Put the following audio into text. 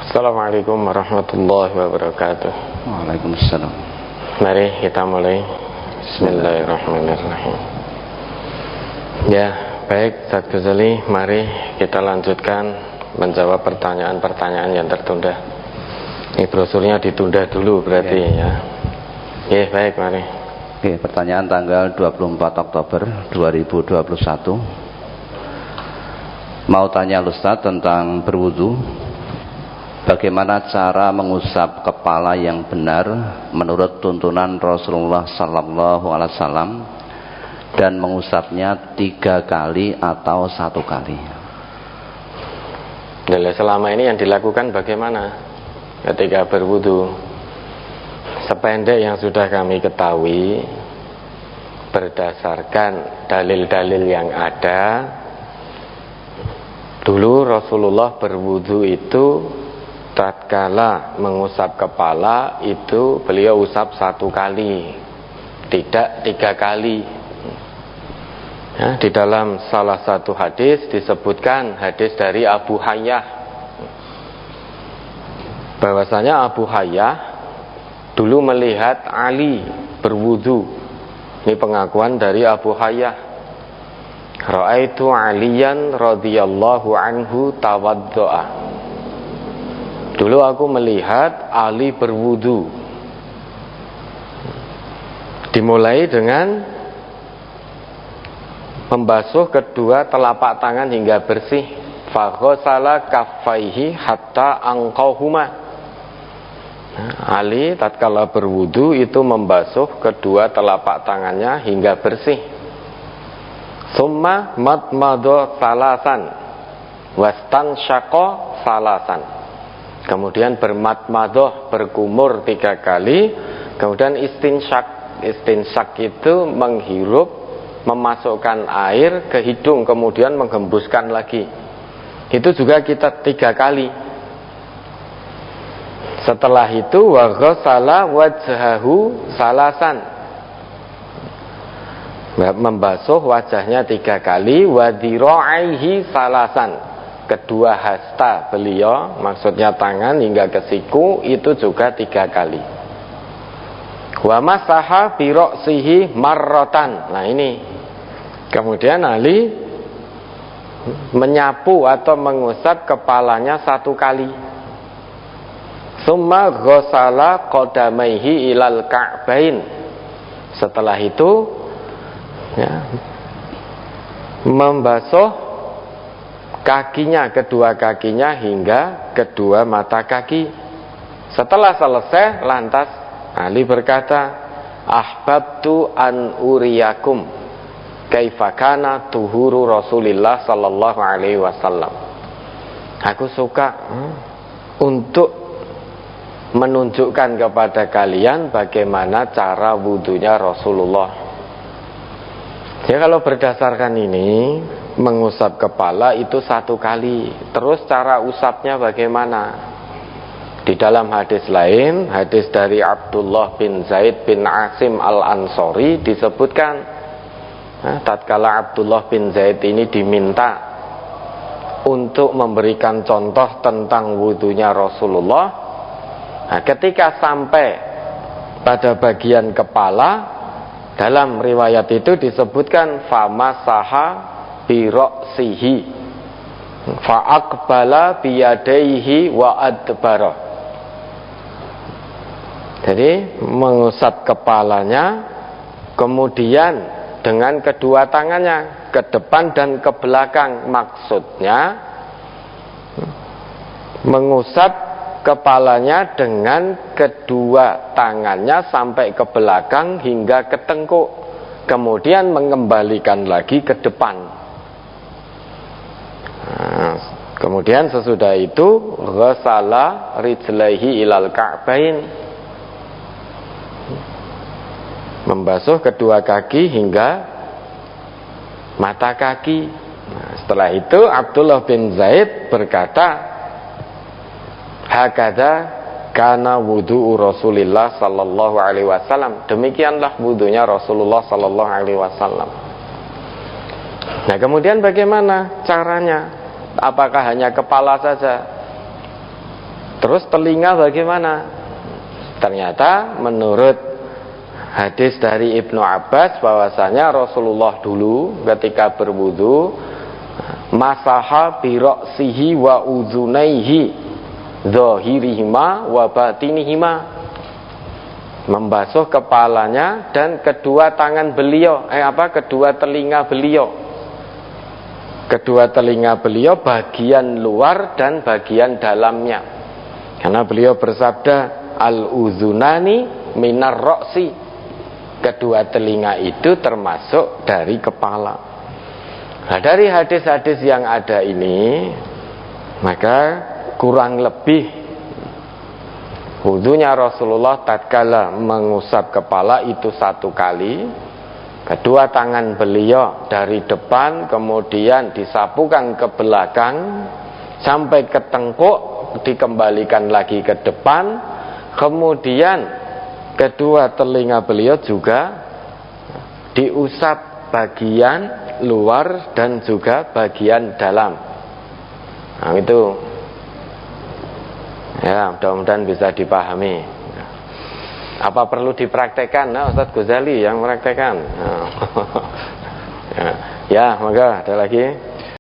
Assalamualaikum warahmatullahi wabarakatuh. Waalaikumsalam. Mari kita mulai. Bismillahirrahmanirrahim. Ya, baik Ustaz Ghazali, mari kita lanjutkan menjawab pertanyaan-pertanyaan yang tertunda. Ini brosurnya ditunda dulu berarti ya. Ya, baik, mari. Oke, pertanyaan tanggal 24 Oktober 2021. Mau tanya Ustaz tentang berwudu. Bagaimana cara mengusap kepala yang benar menurut tuntunan Rasulullah Sallallahu Alaihi Wasallam, dan mengusapnya 3 kali atau 1 kali? Jadi selama ini yang dilakukan bagaimana ketika berwudu? Sependek yang sudah kami ketahui, berdasarkan dalil-dalil yang ada, dulu Rasulullah berwudu itu tatkala mengusap kepala itu beliau usap 1 kali, tidak 3 kali. Ya, di dalam salah satu hadis disebutkan, hadis dari Abu Hayyah, bahwasanya Abu Hayyah dulu melihat Ali berwudu. Ini pengakuan dari Abu Hayyah. Ra'aitu Aliyan radhiyallahu anhu tawaddo'a. Dulu aku melihat Ali berwudu. Dimulai dengan membasuh kedua telapak tangan hingga bersih. Faghasala kaffaihi hatta anqahuma. Ali tatkala berwudu itu membasuh kedua telapak tangannya hingga bersih. Summa madmado salasan wastansyaqa salasan. Kemudian bermadmadoh, berkumur 3 kali. Kemudian istinsyak. Istinsyak itu menghirup, memasukkan air ke hidung, kemudian menghembuskan lagi. Itu juga kita 3 kali. Setelah itu wa ghassala wajhahu salasan. Membasuh wajahnya 3 kali, wa dhira'aihi salasan. Kedua hasta beliau, maksudnya tangan hingga ke siku, itu juga 3 kali. Wa masaha bi ra'sihi marratan. Nah ini. Kemudian Ali menyapu atau mengusap kepalanya 1 kali. Summa ghassala qadamaihi ilal ka'bain. Setelah itu ya, membasuh kakinya, kedua kakinya hingga kedua mata kaki. Setelah selesai, lantas Ali berkata, ahbabtu an uriyakum kaifa kana tuhuru Rasulillah sallallahu alaihi wasallam. Aku suka untuk menunjukkan kepada kalian bagaimana cara wudunya Rasulullah. Ya, kalau berdasarkan ini, mengusap kepala itu 1 kali. Terus cara usapnya bagaimana? Di dalam hadis lain, hadis dari Abdullah bin Zaid bin Asim al-Ansori disebutkan, tatkala Abdullah bin Zaid ini diminta untuk memberikan contoh tentang wudunya Rasulullah, ketika sampai pada bagian kepala, dalam riwayat itu disebutkan famasaha bira'sihi fa'aqbala biyadaihi wa adbara. Jadi mengusap kepalanya, kemudian dengan kedua tangannya ke depan dan ke belakang. Maksudnya mengusap kepalanya dengan kedua tangannya sampai ke belakang hingga ke tengkuk, kemudian mengembalikan lagi ke depan. Kemudian sesudah itu ghassala rijlaihi ilal ka'bain, membasuh kedua kaki hingga mata kaki. Setelah itu Abdullah bin Zaid berkata, hakadha kana wudu'u Rasulillah sallallahu alaihi wasallam. Demikianlah wudunya Rasulullah sallallahu alaihi wasallam. Nah, kemudian bagaimana caranya? Apakah hanya kepala saja? Terus telinga bagaimana? Ternyata menurut hadis dari Ibnu Abbas bahwasanya Rasulullah dulu ketika berwudu masaha bi ra'sihi wa uzunaihi zahirihima wa batinihima, membasuh kepalanya dan kedua tangan beliau, kedua telinga beliau. Kedua telinga beliau bagian luar dan bagian dalamnya. Karena beliau bersabda al-uzunani minar ra'si, kedua telinga itu termasuk dari kepala. Nah, dari hadis-hadis yang ada ini, maka kurang lebih wudunya Rasulullah tatkala mengusap kepala itu 1 kali, kedua tangan beliau dari depan kemudian disapukan ke belakang sampai ke tengkuk, dikembalikan lagi ke depan, kemudian kedua telinga beliau juga diusap bagian luar dan juga bagian dalam. Nah, itu ya, mudah-mudahan bisa dipahami. Apa perlu dipraktekkan? Nah, Ustadz Ghazali yang mempraktekkan. Ya, maka ada lagi.